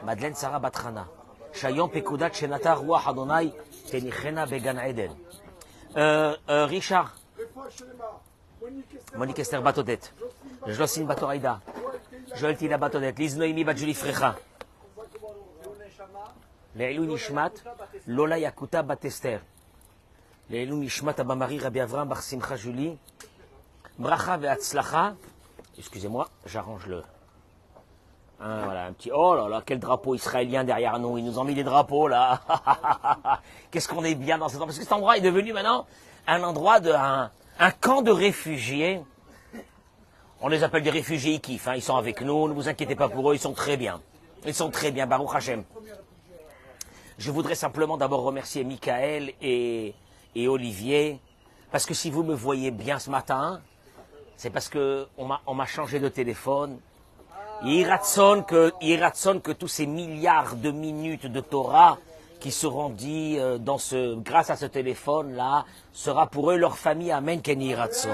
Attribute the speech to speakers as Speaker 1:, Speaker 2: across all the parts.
Speaker 1: Madeleine Sarah Batrana. Shayom Pekudat Shenata Ruach Adonai Tenichena Began Eden. Richard. Monique Esther Batodet. Jocelyne Batoraïda. Joël Tila Batodet. Lise Noémie Badjuli Frecha. Leilou Nishmat. Lola Yakuta Batester. Leilou Nishmat Abamari Rabbi Avram Bar Simcha Julie. Bracha Ve'atzlacha. Excusez-moi, j'arrange le. Voilà, un petit. Oh là là, quel drapeau israélien derrière nous. Ils nous ont mis des drapeaux là. Qu'est-ce qu'on est bien dans cet endroit. Parce que cet endroit est devenu maintenant un endroit un camp de réfugiés. On les appelle des réfugiés, ils kiffent, hein. Ils sont avec nous, ne vous inquiétez pas pour eux, ils sont très bien. Ils sont très bien, Baruch Hashem. Je voudrais simplement d'abord remercier Michael et Olivier, parce que si vous me voyez bien ce matin, c'est parce que on m'a changé de téléphone. Il ratsonne que tous ces milliards de minutes de Torah qui seront dit grâce à ce téléphone-là, sera pour eux, leur famille, Amen, Kenny Ratson.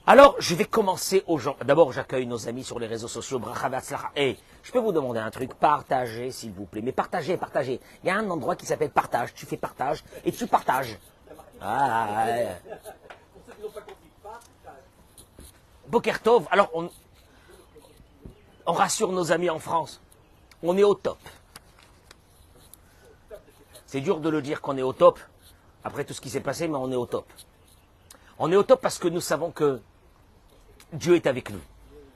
Speaker 1: Alors, je vais commencer aux gens. D'abord, j'accueille nos amis sur les réseaux sociaux, Bracha Ve'atzlacha. Et je peux vous demander un truc, partagez, s'il vous plaît. Mais partagez. Il y a un endroit qui s'appelle partage. Tu fais partage et tu partages. Ah, ouais. Boker Tov. Alors, on rassure nos amis en France. On est au top. C'est dur de le dire qu'on est au top, après tout ce qui s'est passé, mais on est au top. On est au top parce que nous savons que Dieu est avec nous.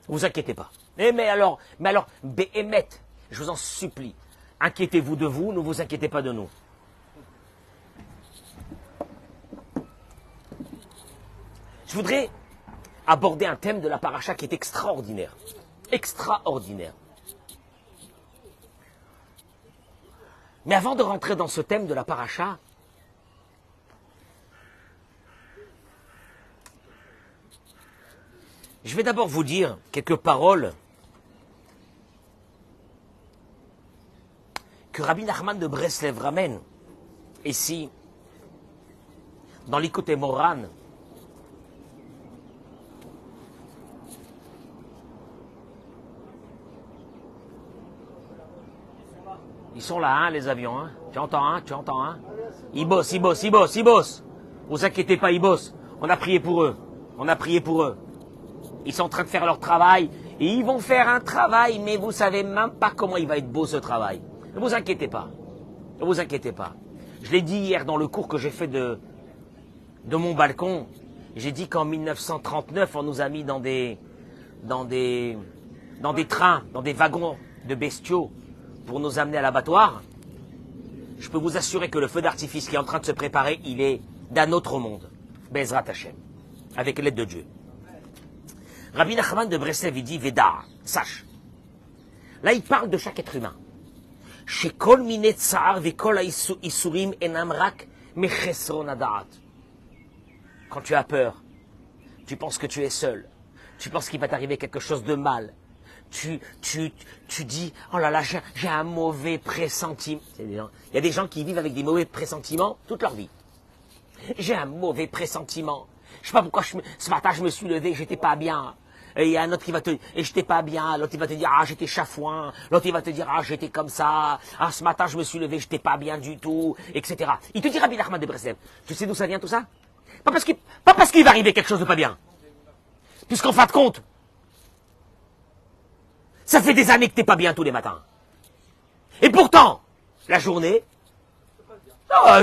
Speaker 1: Ne vous inquiétez pas. Mais alors, Béhémet, je vous en supplie, inquiétez-vous de vous, ne vous inquiétez pas de nous. Je voudrais aborder un thème de la paracha qui est extraordinaire. Extraordinaire. Mais avant de rentrer dans ce thème de la paracha, je vais d'abord vous dire quelques paroles que Rabbi Nachman de Breslev ramène ici, dans l'Ikouté Moran. Ils sont là, hein, les avions, hein. Tu entends, hein. Ils bossent. Vous inquiétez pas, ils bossent. On a prié pour eux. Ils sont en train de faire leur travail. Et ils vont faire un travail, mais vous savez même pas comment il va être beau ce travail. Ne vous inquiétez pas. Je l'ai dit hier dans le cours que j'ai fait de mon balcon. J'ai dit qu'en 1939, on nous a mis dans des trains, dans des wagons de bestiaux, pour nous amener à l'abattoir. Je peux vous assurer que le feu d'artifice qui est en train de se préparer, il est d'un autre monde. Bezrat Hashem. Avec l'aide de Dieu. Rabbi Nachman de Breslev, il dit, Veda, sache. Là, il parle de chaque être humain. Shekol mine tsar vekol isurim enam rak mechesron adaat. Quand tu as peur, tu penses que tu es seul. Tu penses qu'il va t'arriver quelque chose de mal. Tu dis, oh là là, j'ai un mauvais pressentiment. Il y a des gens qui vivent avec des mauvais pressentiments toute leur vie. J'ai un mauvais pressentiment. Je sais pas pourquoi ce matin je me suis levé, j'étais pas bien. Et il y a un autre qui va te dire, et j'étais pas bien. L'autre il va te dire, ah j'étais chafouin. L'autre il va te dire, ah j'étais comme ça. Ah ce matin je me suis levé, j'étais pas bien du tout, etc. Il te dit Rabbi Nachman de Breslev. Tu sais d'où ça vient tout ça? Pas parce qu'il va arriver quelque chose de pas bien. Puisqu'en fin de compte, ça fait des années que t'es pas bien tous les matins. Et pourtant, la journée,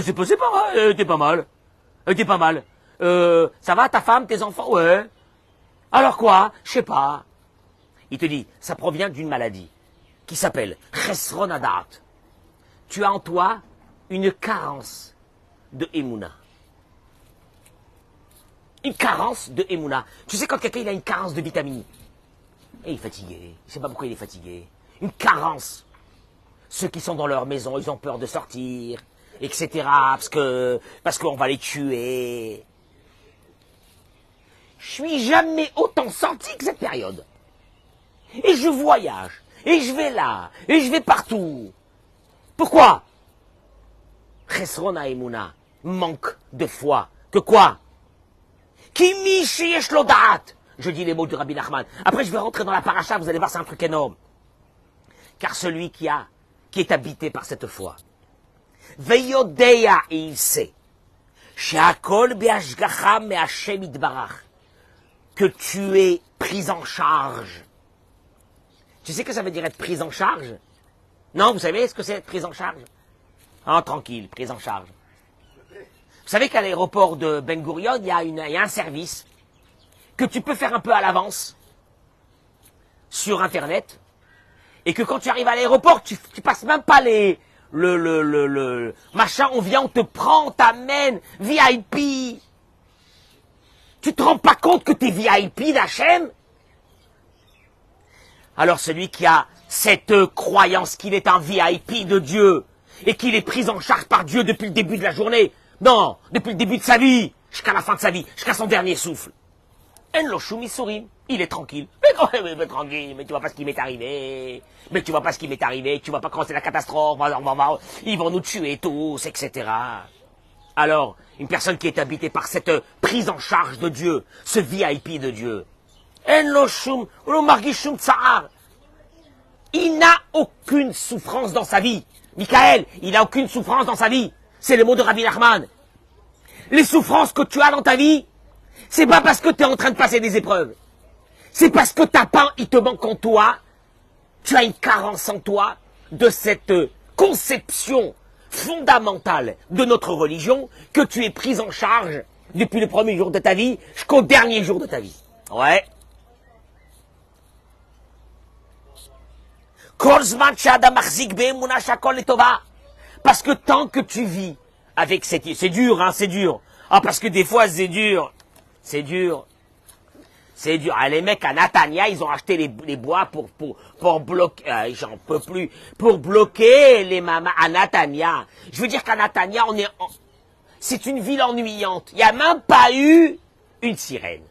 Speaker 1: c'est pas mal, t'es pas mal. Ça va, ta femme, tes enfants? Ouais. Alors quoi? Je sais pas. Il te dit, ça provient d'une maladie qui s'appelle Chesron Hadat. Tu as en toi une carence de Emouna. Une carence de Emouna. Tu sais quand quelqu'un il a une carence de vitamine, et il est fatigué. Je sais pas pourquoi il est fatigué. Une carence. Ceux qui sont dans leur maison, ils ont peur de sortir, etc. Parce qu'on va les tuer. Je suis jamais autant sorti que cette période. Et je voyage. Et je vais là. Et je vais partout. Pourquoi? Chesrona Emouna. Manque de foi. Que quoi? Kimi sheyesh lodat. Je dis les mots de Rabbi Nachman. Après, je vais rentrer dans la paracha, vous allez voir, c'est un truc énorme. car celui qui est habité par cette foi. Veyodeya, et il sait, she'akol be'ashgacha me'Hashem yitbarach, que tu es pris en charge. Tu sais que ça veut dire être pris en charge? Non, vous savez ce que c'est être pris en charge? Ah, tranquille, prise en charge. Vous savez qu'à l'aéroport de Ben Gurion, il y a un service que tu peux faire un peu à l'avance sur Internet, et que quand tu arrives à l'aéroport, tu passes même pas le machin, on vient, on te prend, on t'amène, VIP. Tu te rends pas compte que tu es VIP d'Hachem? Alors celui qui a cette croyance qu'il est un VIP de Dieu, et qu'il est pris en charge par Dieu depuis le début de la journée, non, depuis le début de sa vie, jusqu'à la fin de sa vie, jusqu'à son dernier souffle. En lo shum isurim, il est tranquille. Mais tranquille, mais tu vois pas ce qui m'est arrivé. Mais tu vois pas ce qui m'est arrivé, tu vois pas comment c'est la catastrophe, ils vont nous tuer tous, etc. Alors, une personne qui est habitée par cette prise en charge de Dieu, ce VIP de Dieu, en lo shum, lo margishum tsa'ar, il n'a aucune souffrance dans sa vie. Michael, il n'a aucune souffrance dans sa vie. C'est le mot de Rabbi Nachman. Les souffrances que tu as dans ta vie, c'est pas parce que tu es en train de passer des épreuves. C'est parce que t'as pas, il te manque en toi, tu as une carence en toi de cette conception fondamentale de notre religion que tu es prise en charge depuis le premier jour de ta vie jusqu'au dernier jour de ta vie. Ouais. Parce que tant que tu vis avec cette... C'est dur, hein, c'est dur. Ah, parce que des fois, c'est dur. C'est dur. C'est dur. Ah, les mecs à Natania, ils ont acheté les bois pour bloquer... j'en peux plus. Pour bloquer les mamas à Natania. Je veux dire qu'à Natania, c'est une ville ennuyante. Il n'y a même pas eu une sirène.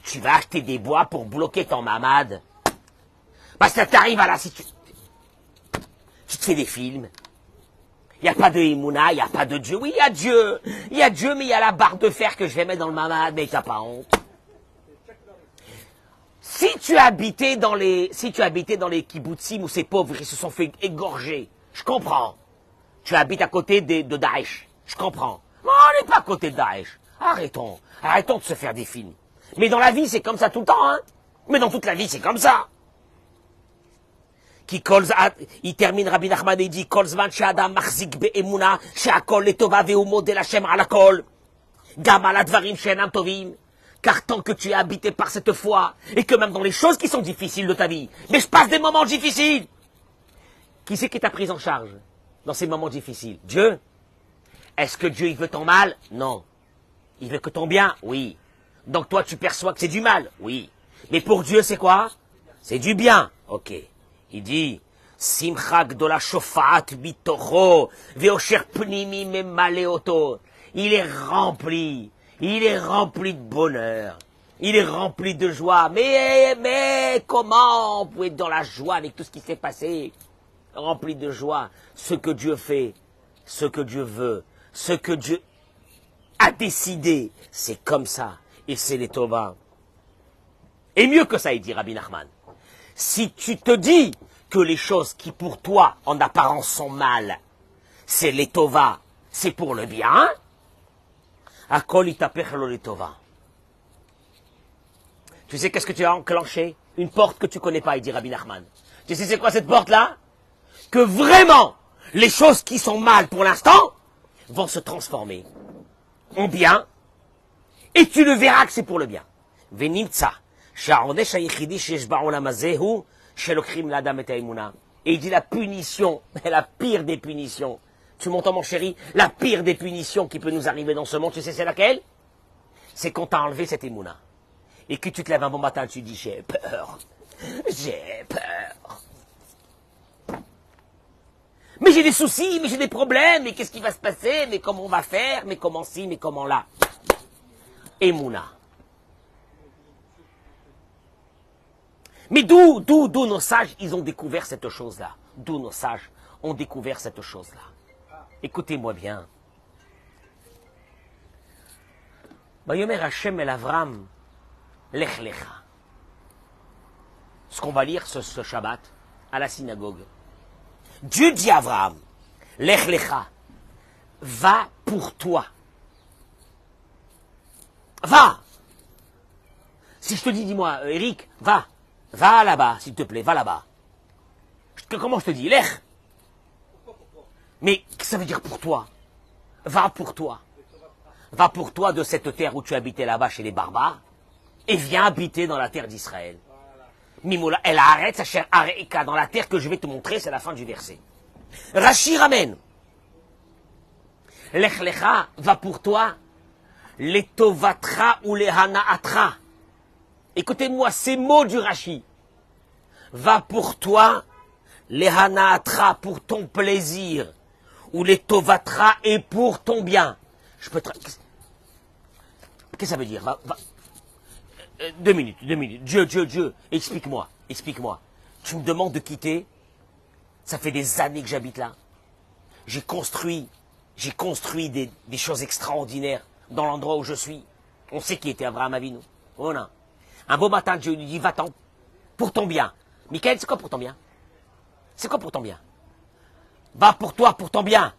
Speaker 1: Tu vas acheter des bois pour bloquer ton mamad. Parce que t'arrives à la situation. Tu te fais des films. Il n'y a pas de Emouna, il n'y a pas de Dieu. Oui, il y a Dieu. Il y a Dieu, mais il y a la barre de fer que je vais mettre dans le mamad, mais t'as pas honte. Si tu habitais dans les kibbutzim où ces pauvres ils se sont fait égorger, je comprends. Tu habites à côté de Daesh, je comprends. Non, on n'est pas à côté de Daesh. Arrêtons de se faire des films. Mais dans la vie, c'est comme ça tout le temps, hein. Mais dans toute la vie, c'est comme ça. Il termine Rabbi Nachman et il dit Kol zman she'adam machzik be'emuna she'akol letova ve'hu modeh l'Hashem al hakol gam al advarim she'enam tovim. Car tant que tu es habité par cette foi et que même dans les choses qui sont difficiles de ta vie, mais je passe des moments difficiles. Qui c'est qui t'a pris en charge dans ces moments difficiles? Dieu. Est-ce que Dieu il veut ton mal? Non. Il veut que ton bien? Oui. Donc toi tu perçois que c'est du mal? Oui. Mais pour Dieu c'est quoi? C'est du bien. Ok. Il dit, Simcha gdola shofa'at bitocho, ve'osher pnimi memaleoto. Il est rempli de bonheur, il est rempli de joie. Mais comment on peut être dans la joie avec tout ce qui s'est passé? Rempli de joie, ce que Dieu fait, ce que Dieu veut, ce que Dieu a décidé, c'est comme ça, et c'est les Tova. Et mieux que ça, il dit Rabbi Nachman. Si tu te dis que les choses qui pour toi, en apparence, sont mal, c'est les Tova, c'est pour le bien, Akol itapech lo letova. Tu sais qu'est-ce que tu as enclenché? Une porte que tu connais pas, il dit Rabbi Nachman. Tu sais c'est quoi cette porte-là? Que vraiment, les choses qui sont mal pour l'instant, vont se transformer en bien, et tu le verras que c'est pour le bien. Venimtsa. Et il dit la punition, la pire des punitions. Tu m'entends mon chéri? La pire des punitions qui peut nous arriver dans ce monde, tu sais c'est laquelle? C'est qu'on t'a enlevé cette émouna. Et que tu te lèves un bon matin et tu dis j'ai peur. J'ai peur. Mais j'ai des soucis, mais j'ai des problèmes, mais qu'est-ce qui va se passer? Mais comment on va faire? Mais comment ci, mais comment là? Émouna. Mais d'où nos sages, ils ont découvert cette chose-là. D'où nos sages ont découvert cette chose-là. Écoutez-moi bien. Vayomer Hashem el Avram, lech lecha. Ce qu'on va lire ce Shabbat, à la synagogue. Dieu dit à Abraham, Lech lecha, va pour toi. Va. Si je te dis, dis-moi, Eric, va là-bas, s'il te plaît, va là-bas. Comment je te dis, Lech? Mais qu'est-ce que ça veut dire pour toi? Va pour toi. Va pour toi de cette terre où tu habitais là-bas chez les barbares et viens habiter dans la terre d'Israël. Mimola, elle arrête sa chère Areika dans la terre que je vais te montrer, c'est la fin du verset. Rashi ramène. Lech lecha, va pour toi. Les tovatra ou les hanaatra. Écoutez-moi ces mots du Rashi. Va pour toi, les hanaatra pour ton plaisir, ou les tovatra et pour ton bien. Je peux Qu'est-ce que ça veut dire? 2 minutes. Dieu, explique-moi. Tu me demandes de quitter. Ça fait des années que j'habite là. J'ai construit des choses extraordinaires dans l'endroit où je suis. On sait qui était Abraham Avinu. Voilà. Un beau matin, Dieu lui dit, va-t'en, pour ton bien. Michael, c'est quoi pour ton bien? C'est quoi pour ton bien? Va pour toi, pour ton bien.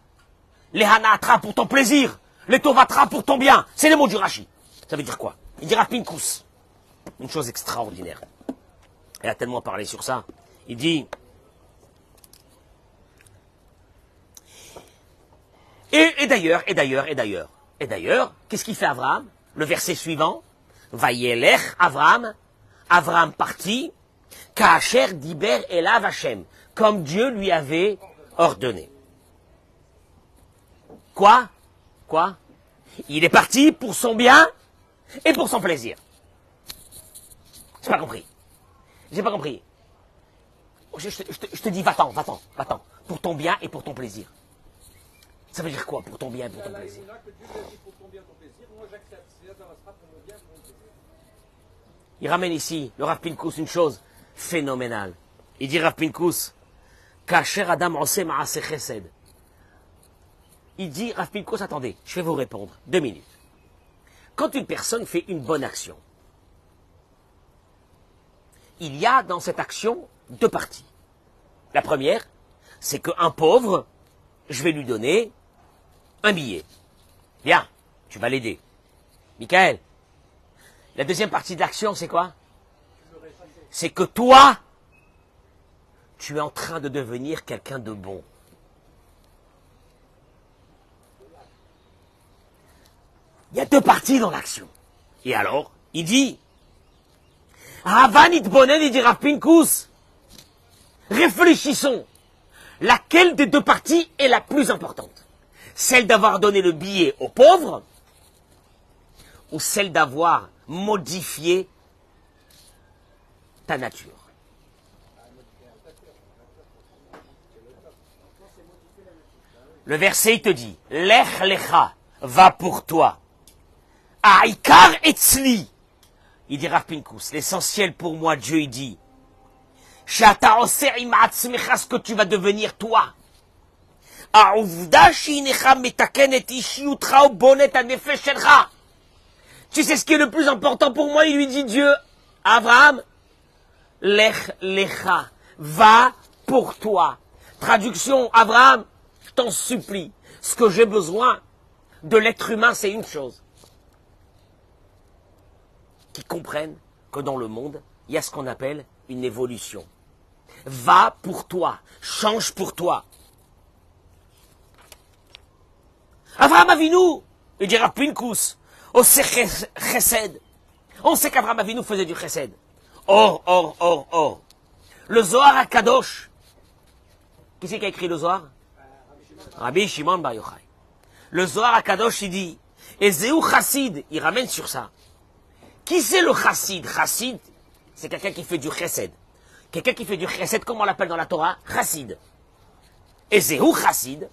Speaker 1: Les hanatra pour ton plaisir. Les tovatra pour ton bien. C'est les mots du Rashi. Ça veut dire quoi? Il dira Pinkus. Une chose extraordinaire. Il a tellement parlé sur ça. Il dit... Et d'ailleurs, qu'est-ce qu'il fait Abraham? Le verset suivant. Vayelech Abraham. Abraham partit. Ka'asher diber elav Hashem. Comme Dieu lui avait ordonné. Quoi? Il est parti pour son bien et pour son plaisir. J'ai pas compris. Je te dis, va-t'en. Pour ton bien et pour ton plaisir. Ça veut dire quoi, pour ton bien et pour ton plaisir? Il ramène ici, le Rav Pinkus, une chose phénoménale. Il dit, Rav Pinkus, Kasher Adam Ose Maaseh Chesed. Il dit, Rav Pinkus, attendez, je vais vous répondre. 2 minutes. Quand une personne fait une bonne action, il y a dans cette action 2 parties. La première, c'est qu'un pauvre, je vais lui donner un billet. Bien, tu vas l'aider. Michael, la deuxième partie de l'action, c'est quoi? C'est que toi, tu es en train de devenir quelqu'un de bon. Il y a 2 parties dans l'action. Et alors, il dit, Havanit Bonen, il dit Rav Pinkus, réfléchissons. Laquelle des 2 parties est la plus importante? Celle d'avoir donné le billet aux pauvres ou celle d'avoir modifié ta nature? Le verset il te dit, Lech lecha, va pour toi. Aïkar etzli. Il dit Rav Pinkus, l'essentiel pour moi, Dieu il dit, Shata oser im atzmecha, ce que tu vas devenir toi. Tu sais ce qui est le plus important pour moi? Il lui dit Dieu, Abraham, Lech lecha, va pour toi. Traduction, Abraham, je t'en supplie, ce que j'ai besoin de l'être humain, c'est une chose. Qu'ils comprennent que dans le monde, il y a ce qu'on appelle une évolution. Va pour toi, change pour toi. Abraham Avinu, il dira Pinkus, Ose chesed. On sait qu'Abraham Avinu faisait du chesed. Or. Le Zohar à Kadosh. Qui c'est qui a écrit le Zohar? Rabbi Shimon Bar Yochai. Le Zohar à Kadosh, il dit, et Zéou Chassid, il ramène sur ça. Qui c'est le Chassid? Chassid, c'est quelqu'un qui fait du chesed. Quelqu'un qui fait du chesed, comment on l'appelle dans la Torah? Chassid. Et Zéou Chassid,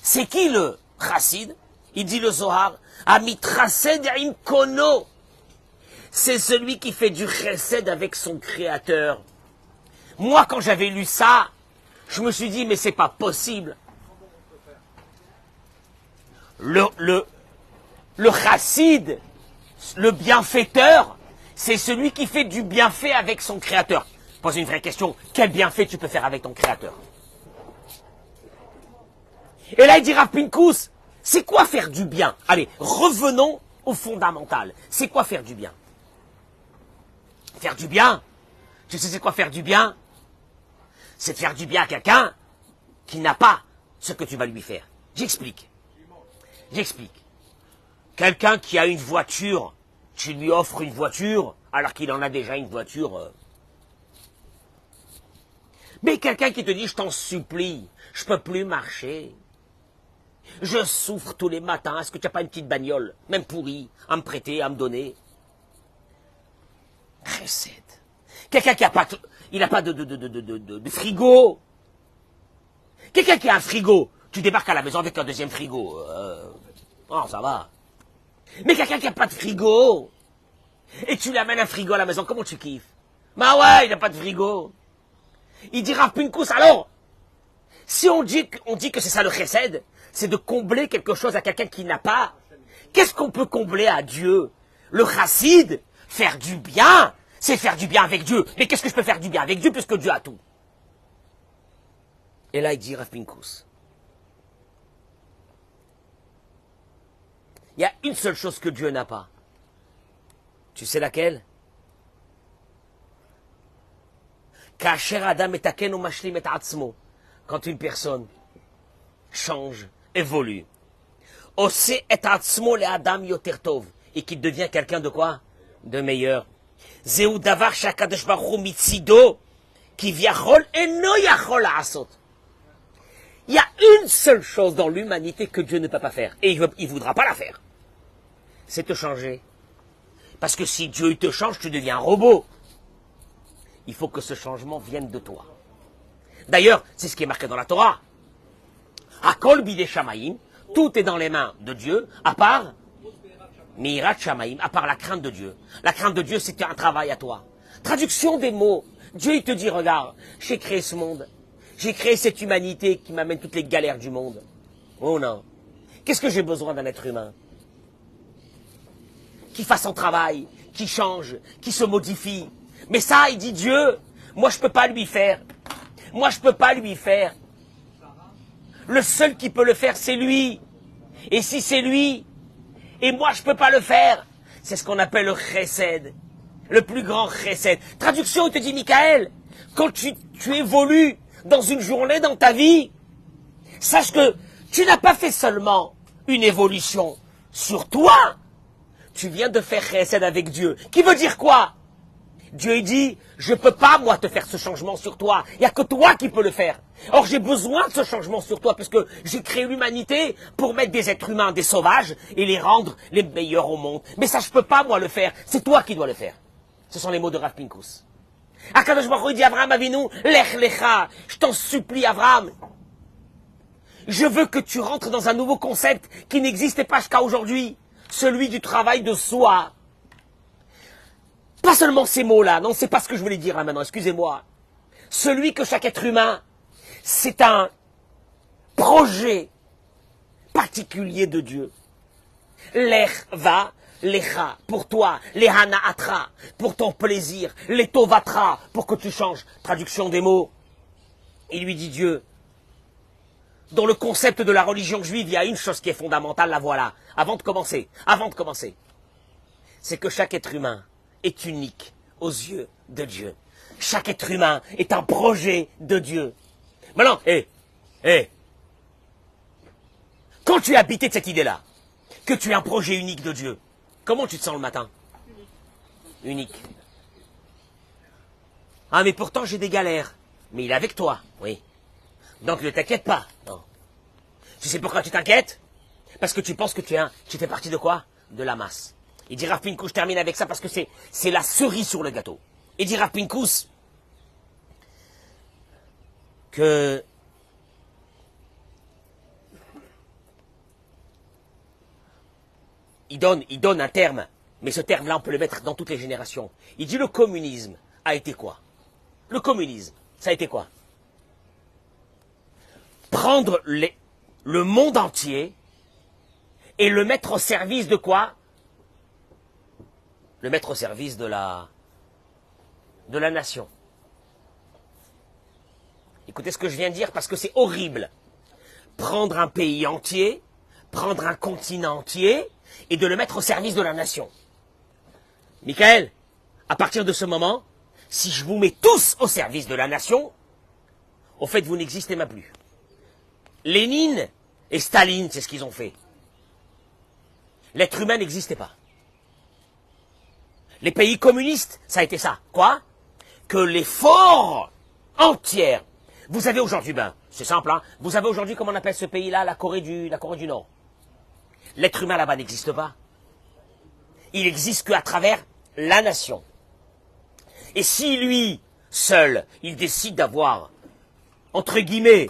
Speaker 1: c'est qui le Chassid? Il dit le Zohar, Amitrased im kono. C'est celui qui fait du chesed avec son créateur. Moi, quand j'avais lu ça, je me suis dit, mais c'est pas possible. Le chassid, le bienfaiteur, c'est celui qui fait du bienfait avec son créateur. pose une vraie question. Quel bienfait tu peux faire avec ton Créateur? Et là, il dit Rav Pinkus, c'est quoi faire du bien? Allez, revenons au fondamental. C'est quoi faire du bien? Faire du bien? Tu sais c'est quoi faire du bien? C'est de faire du bien à quelqu'un qui n'a pas ce que tu vas lui faire. J'explique. J'explique. Quelqu'un qui a une voiture, tu lui offres une voiture, alors qu'il en a déjà une voiture. Mais quelqu'un qui te dit, je t'en supplie, je peux plus marcher. Je souffre tous les matins, est-ce que tu n'as pas une petite bagnole, même pourrie, à me prêter, à me donner? Chesed. Quelqu'un qui n'a pas, il n'a pas de frigo. Quelqu'un qui a un frigo, tu débarques à la maison avec un deuxième frigo. Oh, ça va. Mais quelqu'un qui n'a pas de frigo, et tu lui amènes un frigo à la maison, comment tu kiffes? Bah ouais, il n'a pas de frigo. Il dira Pinkus, alors, si on dit que c'est ça le chesed, c'est de combler quelque chose à quelqu'un qui n'a pas. Qu'est-ce qu'on peut combler à Dieu? Le chassid, faire du bien, c'est faire du bien avec Dieu. Mais qu'est-ce que je peux faire du bien avec Dieu puisque Dieu a tout? Et là, il dit Rav Pinkus, il y a une seule chose que Dieu n'a pas. Tu sais laquelle? Quand une personne change, évolue, et qu'il devient quelqu'un de quoi? De meilleur. Il y a une seule chose dans l'humanité que Dieu ne peut pas faire, et il ne voudra pas la faire. C'est te changer. Parce que si Dieu te change, tu deviens un robot. Il faut que ce changement vienne de toi. D'ailleurs, c'est ce qui est marqué dans la Torah. Hakol bidei shamayim, tout est dans les mains de Dieu, à part mirat shamayim, à part la crainte de Dieu. La crainte de Dieu, c'est un travail à toi. Traduction des mots. Dieu, il te dit, regarde, j'ai créé ce monde. J'ai créé cette humanité qui m'amène toutes les galères du monde. Oh non. Qu'est-ce que j'ai besoin d'un être humain? Qui fasse son travail, qui change, qui se modifie. Mais ça, il dit Dieu, moi je peux pas lui faire. Moi je peux pas lui faire. Le seul qui peut le faire, c'est lui. Et si c'est lui, et moi je peux pas le faire, c'est ce qu'on appelle le chesed. Le plus grand chesed. Traduction, il te dit Michael, quand tu évolues dans une journée, dans ta vie, sache que tu n'as pas fait seulement une évolution sur toi, tu viens de faire chesed avec Dieu. Qui veut dire quoi? Dieu dit, je peux pas moi te faire ce changement sur toi, il n'y a que toi qui peux le faire. Or j'ai besoin de ce changement sur toi parce que j'ai créé l'humanité pour mettre des êtres humains, des sauvages, et les rendre les meilleurs au monde. Mais ça je peux pas moi le faire, c'est toi qui dois le faire. Ce sont les mots de Rav Pinkus. Akadosh Baruch Hu dit Avraham Avinu, lech lecha, je t'en supplie Avraham. Je veux que tu rentres dans un nouveau concept qui n'existait pas jusqu'à aujourd'hui, celui du travail de soi. Pas seulement ces mots-là, non, c'est pas ce que je voulais dire là maintenant, excusez-moi. Celui que chaque être humain, c'est un projet particulier de Dieu. Lech va, lecha, pour toi, lehana atra, pour ton plaisir, letovatra, pour que tu changes. Traduction des mots. Il lui dit Dieu. Dans le concept de la religion juive, il y a une chose qui est fondamentale, la voilà. Avant de commencer, c'est que chaque être humain est unique aux yeux de Dieu. Chaque être humain est un projet de Dieu. Maintenant, quand tu es habité de cette idée-là, que tu es un projet unique de Dieu, comment tu te sens le matin? Unique. Ah, mais pourtant j'ai des galères. Mais il est avec toi, oui. Donc ne t'inquiète pas. Non. Tu sais pourquoi tu t'inquiètes? Parce que tu penses que tu fais partie de quoi? De la masse. Il dit Rav Pinkus, je termine avec ça parce que c'est la cerise sur le gâteau. Il dit Rav Pinkus que il donne un terme, mais ce terme-là on peut le mettre dans toutes les générations. Il dit le communisme a été quoi? Le communisme, ça a été quoi? Prendre le monde entier et le mettre au service de quoi? Le mettre au service de la nation. Écoutez ce que je viens de dire parce que c'est horrible. Prendre un pays entier, prendre un continent entier et de le mettre au service de la nation. Michael, à partir de ce moment, si je vous mets tous au service de la nation, au fait, vous n'existez même plus. Lénine et Staline, c'est ce qu'ils ont fait. L'être humain n'existait pas. Les pays communistes, ça a été ça. Quoi? Que les forts entières. Vous avez aujourd'hui, c'est simple, hein. Vous avez aujourd'hui, comment on appelle ce pays-là, la Corée du Nord. L'être humain là-bas n'existe pas. Il n'existe qu'à travers la nation. Et si lui, seul, il décide d'avoir, entre guillemets,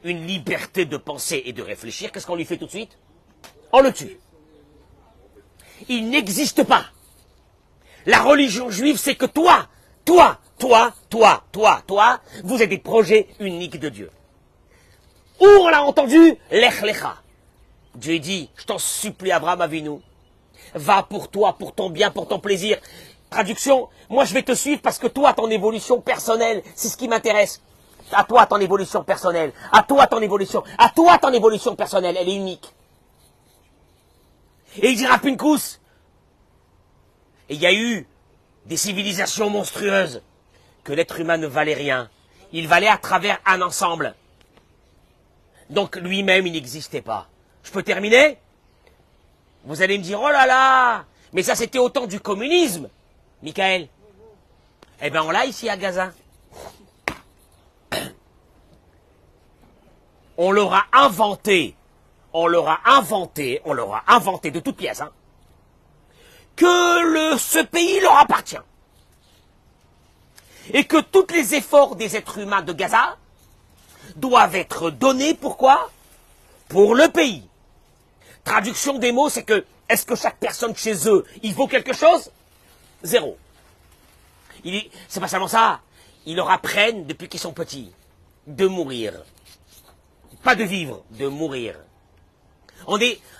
Speaker 1: une liberté de penser et de réfléchir, qu'est-ce qu'on lui fait tout de suite? On le tue. Il n'existe pas. La religion juive, c'est que toi, vous êtes des projets uniques de Dieu. Où on l'a entendu? Lech Lecha. Dieu dit, je t'en supplie, Abraham Avinu, va pour toi, pour ton bien, pour ton plaisir. Traduction, moi je vais te suivre parce que toi, ton évolution personnelle, c'est ce qui m'intéresse. À toi, ton évolution personnelle. À toi, ton évolution personnelle, elle est unique. Et il dira Pinkus. Et il y a eu des civilisations monstrueuses que l'être humain ne valait rien. Il valait à travers un ensemble. Donc lui-même, il n'existait pas. Je peux terminer? Vous allez me dire, oh là là, mais ça c'était au temps du communisme, Michael. Eh bien on l'a ici à Gaza. On l'aura inventé de toutes pièces, hein, que ce pays leur appartient. Et que tous les efforts des êtres humains de Gaza doivent être donnés, pourquoi? Pour le pays. Traduction des mots, c'est que, est-ce que chaque personne chez eux, il vaut quelque chose? Zéro. C'est pas seulement ça. Ils leur apprennent, depuis qu'ils sont petits, de mourir. Pas de vivre, de mourir.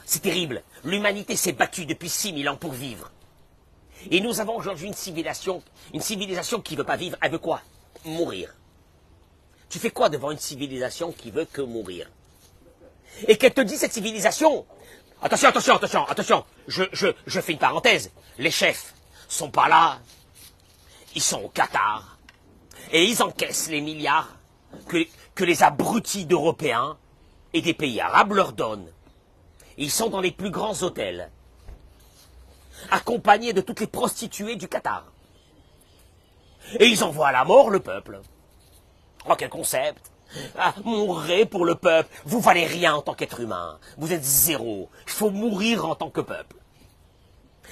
Speaker 1: C'est terrible. L'humanité s'est battue depuis 6000 ans pour vivre. Et nous avons aujourd'hui une civilisation qui ne veut pas vivre, elle veut quoi? Mourir. Tu fais quoi devant une civilisation qui veut que mourir? Et qu'elle te dit, cette civilisation, attention, je fais une parenthèse, les chefs sont pas là, ils sont au Qatar, et ils encaissent les milliards que les abrutis d'Européens et des pays arabes leur donnent. Ils sont dans les plus grands hôtels, accompagnés de toutes les prostituées du Qatar. Et ils envoient à la mort le peuple. Oh, quel concept! Ah, mourrez pour le peuple. Vous valez rien en tant qu'être humain. Vous êtes zéro. Il faut mourir en tant que peuple.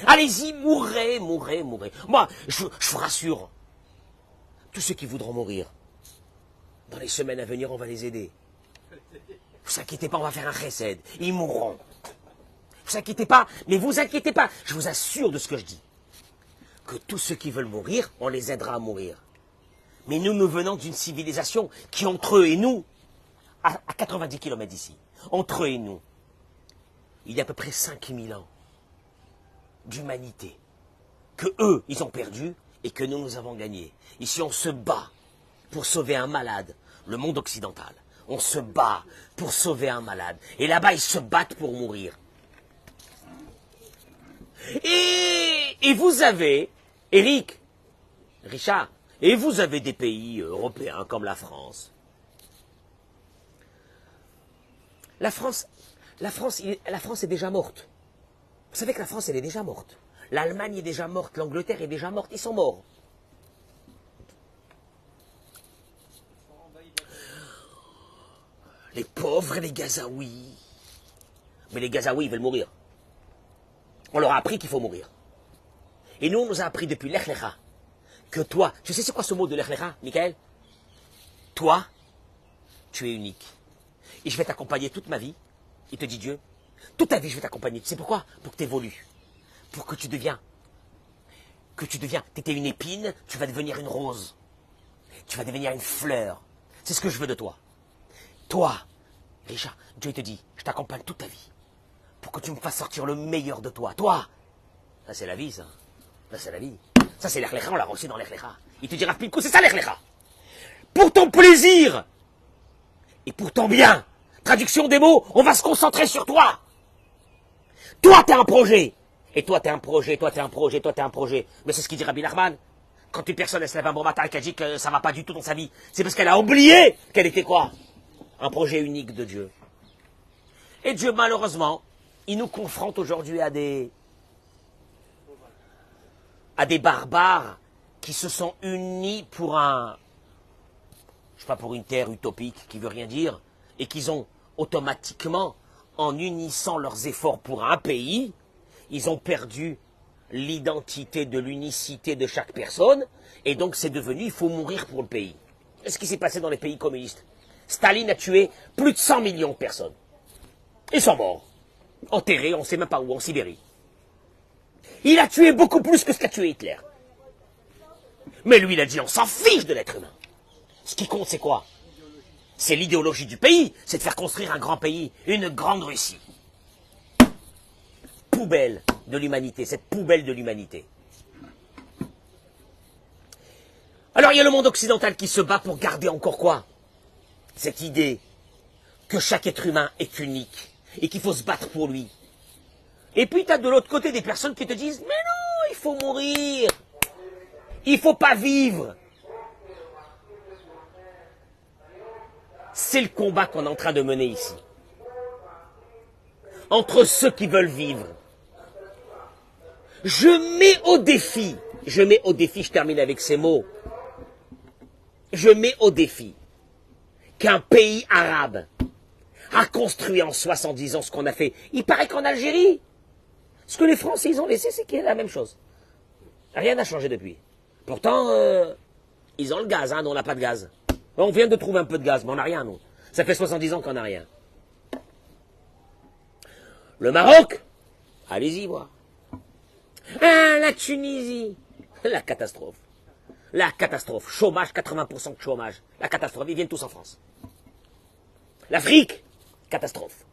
Speaker 1: Allez-y, mourrez. Moi, je vous rassure. Tous ceux qui voudront mourir, dans les semaines à venir, on va les aider. Vous inquiétez pas, on va faire un chesed. Ils mourront. Vous inquiétez pas, mais vous inquiétez pas. Je vous assure de ce que je dis. Que tous ceux qui veulent mourir, on les aidera à mourir. Mais nous venons d'une civilisation qui, entre eux et nous, à 90 km d'ici, entre eux et nous, il y a à peu près 5000 ans d'humanité que eux, ils ont perdu et que nous avons gagné. Ici, on se bat pour sauver un malade, le monde occidental. On se bat pour sauver un malade. Et là-bas, ils se battent pour mourir. Et vous avez, Richard, et vous avez des pays européens comme la France. La France est déjà morte. Vous savez que la France, elle est déjà morte. L'Allemagne est déjà morte, l'Angleterre est déjà morte, ils sont morts. Les pauvres, les Gazaouis. Mais les Gazaouis, ils veulent mourir. On leur a appris qu'il faut mourir. Et nous, on nous a appris depuis Lech Lecha que toi, tu sais c'est quoi ce mot de Lech Lecha, Michael? Toi, tu es unique. Et je vais t'accompagner toute ma vie. Il te dit Dieu. Toute ta vie, je vais t'accompagner. Tu sais pourquoi? Pour que tu évolues. Pour que tu deviens. Tu étais une épine, tu vas devenir une rose. Tu vas devenir une fleur. C'est ce que je veux de toi. Toi, Richard, Dieu te dit, je t'accompagne toute ta vie. Pour que tu me fasses sortir le meilleur de toi. Toi, ça c'est la vie, ça. Ça c'est la vie. Ça c'est l'Ech Lecha, on l'a reçu dans l'Ech Lecha. Il te dira, Pinko, c'est ça l'Ech Lecha. Pour ton plaisir, Et pourtant bien. Traduction des mots, on va se concentrer sur toi. Toi, t'es un projet. Et toi, t'es un projet, toi, t'es un projet, toi, t'es un projet. Mais c'est ce qu'il dit Rabbi Nachman. Quand une personne, elle se lève un bon matin et qu'elle dit que ça va pas du tout dans sa vie, c'est parce qu'elle a oublié qu'elle était quoi? Un projet unique de Dieu. Et Dieu, malheureusement, il nous confronte aujourd'hui à des barbares qui se sont unis pour pour une terre utopique qui veut rien dire, et qu'ils ont automatiquement, en unissant leurs efforts pour un pays, ils ont perdu l'identité de l'unicité de chaque personne, et donc c'est devenu, il faut mourir pour le pays. C'est ce qui s'est passé dans les pays communistes. Staline a tué plus de 100 millions de personnes. Ils sont morts. Enterrés, on ne sait même pas où, en Sibérie. Il a tué beaucoup plus que ce qu'a tué Hitler. Mais lui, il a dit, on s'en fiche de l'être humain. Ce qui compte, c'est quoi? C'est l'idéologie du pays, c'est de faire construire un grand pays, une grande Russie. Poubelle de l'humanité, cette poubelle de l'humanité. Alors il y a le monde occidental qui se bat pour garder encore quoi? Cette idée que chaque être humain est unique et qu'il faut se battre pour lui. Et puis tu as de l'autre côté des personnes qui te disent, mais non, il faut mourir, il faut pas vivre. C'est le combat qu'on est en train de mener ici. Entre ceux qui veulent vivre. Je mets au défi, je termine avec ces mots, je mets au défi qu'un pays arabe a construit en 70 ans ce qu'on a fait. Il paraît qu'en Algérie, ce que les Français ils ont laissé, c'est qu'il y a la même chose. Rien n'a changé depuis. Pourtant, ils ont le gaz, nous on n'a pas de gaz. On vient de trouver un peu de gaz, mais on n'a rien, nous. Ça fait 70 ans qu'on n'a rien. Le Maroc, allez-y voir. Ah, la Tunisie, la catastrophe. La catastrophe. Chômage, 80% de chômage. La catastrophe, ils viennent tous en France. L'Afrique, catastrophe.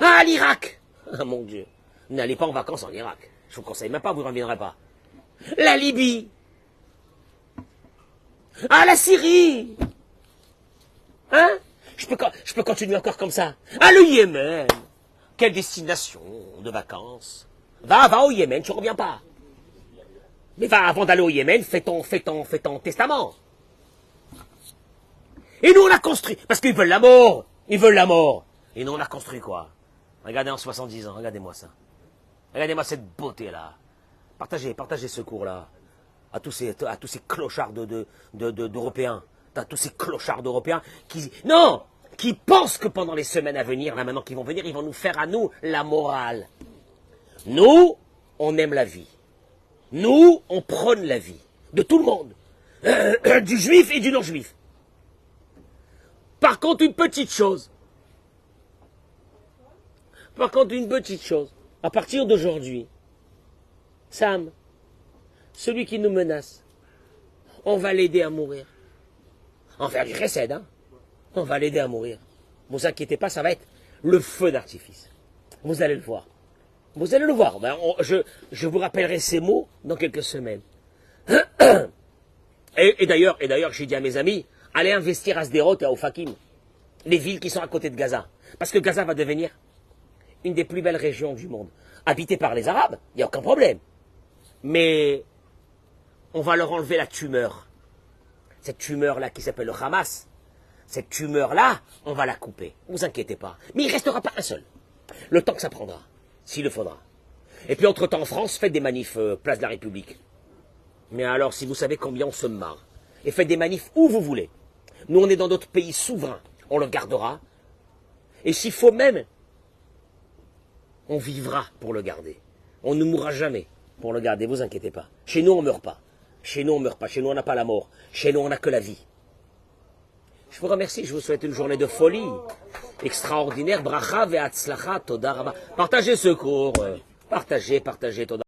Speaker 1: Ah, l'Irak. Ah, mon Dieu. N'allez pas en vacances en Irak. Je vous conseille même pas, vous ne reviendrez pas. La Libye. Ah, la Syrie. Hein? Je peux continuer encore comme ça. Ah, le Yémen. Quelle destination de vacances. Va au Yémen, tu ne reviens pas. Mais va, avant d'aller au Yémen, fais ton testament. Et nous, on a construit. Parce qu'ils veulent la mort. Ils veulent la mort. Et nous, on a construit quoi? Regardez en 70 ans, regardez-moi ça. Regardez-moi cette beauté-là. Partagez ce cours-là. À tous ces clochards d'Européens. À tous ces clochards d'Européens qui pensent que pendant les semaines à venir, là maintenant qu'ils vont venir, ils vont nous faire à nous la morale. Nous, on aime la vie. Nous, on prône la vie. De tout le monde. Du juif et du non-juif. Par contre, une petite chose. À partir d'aujourd'hui, Sam, celui qui nous menace, on va l'aider à mourir. On va faire du chesed, hein. On va l'aider à mourir. Ne vous inquiétez pas, ça va être le feu d'artifice. Vous allez le voir. Vous allez le voir. Ben, je vous rappellerai ces mots dans quelques semaines. Et d'ailleurs, j'ai dit à mes amis, allez investir à Sderot et à Ofakim, les villes qui sont à côté de Gaza. Parce que Gaza va devenir une des plus belles régions du monde. Habitée par les Arabes, il n'y a aucun problème. Mais on va leur enlever la tumeur. Cette tumeur-là qui s'appelle le Hamas, cette tumeur-là, on va la couper. Ne vous inquiétez pas. Mais il ne restera pas un seul. Le temps que ça prendra, s'il le faudra. Et puis entre-temps, en France, faites des manifs place de la République. Mais alors, si vous savez combien on se marre, et faites des manifs où vous voulez. Nous, on est dans notre pays souverain. On le gardera. Et s'il faut même, on vivra pour le garder. On ne mourra jamais pour le garder, vous inquiétez pas. Chez nous, on ne meurt pas. Chez nous, on ne meurt pas. Chez nous, on n'a pas la mort. Chez nous, on n'a que la vie. Je vous remercie. Je vous souhaite une journée de folie extraordinaire. Bracha ve'atzlacha, toda rabba. Partagez ce cours. Partagez, toda.